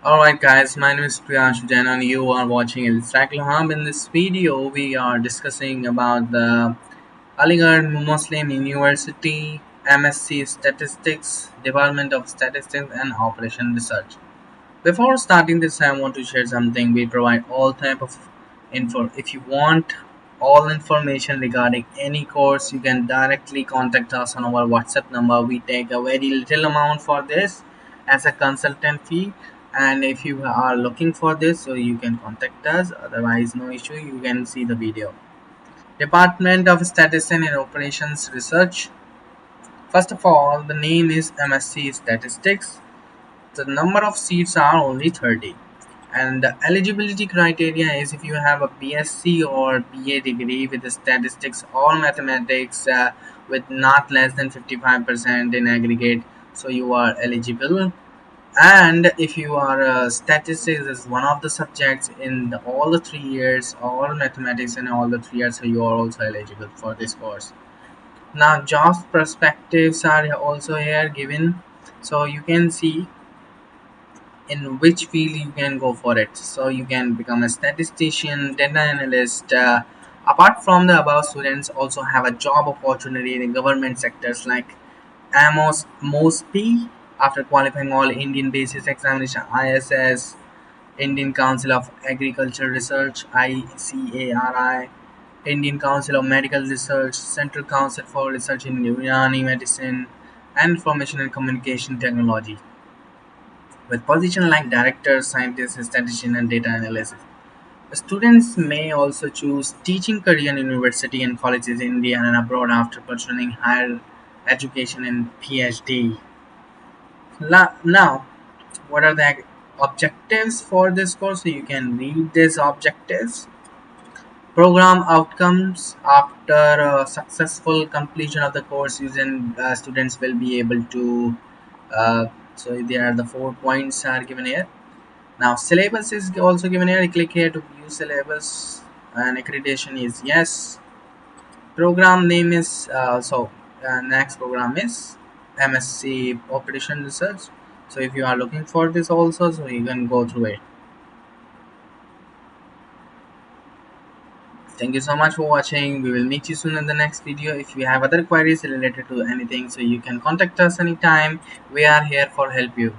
Alright guys, my name is Priyanshu Jain and you are watching Cycle Hub. In this video, we are discussing about the Aligarh Muslim University MSc Statistics, Department of Statistics and Operation Research. Before starting this, I want to share something. We provide all type of info. If you want all information regarding any course, you can directly contact us on our WhatsApp number. We take a very little amount for this as a consultant fee. And if you are looking for this, so you can contact us. Otherwise, no issue. You can see the video. Department of Statistics and Operations Research. First of all, the name is MSc Statistics. The number of seats are only 30, and the eligibility criteria is if you have a BSc or BA degree with statistics or mathematics with not less than 55% in aggregate, so you are eligible. And if you are statistics is one of the subjects in all the 3 years, or mathematics in all the 3 years, so you are also eligible for this course. Now job perspectives are also here given, so you can see in which field you can go for it. So you can become a statistician, data analyst. Apart from the above, students also have a job opportunity in government sectors like amos mosp after qualifying all Indian basis examination, ISS, Indian Council of Agricultural Research, ICARI, Indian Council of Medical Research, Central Council for Research in Unani Medicine, and Information and Communication Technology, with positions like director, scientist, statistician, and data analysis. Students may also choose teaching career in university and colleges in India and abroad after pursuing higher education and PhD. Now, what are the objectives for this course? So you can read these objectives. Program outcomes after successful completion of the course, using students will be able to. So there are the 4 points are given here. Now syllabus is also given here. Click here to view syllabus, and accreditation is yes. Program name is next program is MSc Operation Research. So if you are looking for this also, so you can go through it. Thank you so much for watching. We will meet you soon in the next video. If you have other queries related to anything, so you can contact us anytime. We are here for help you.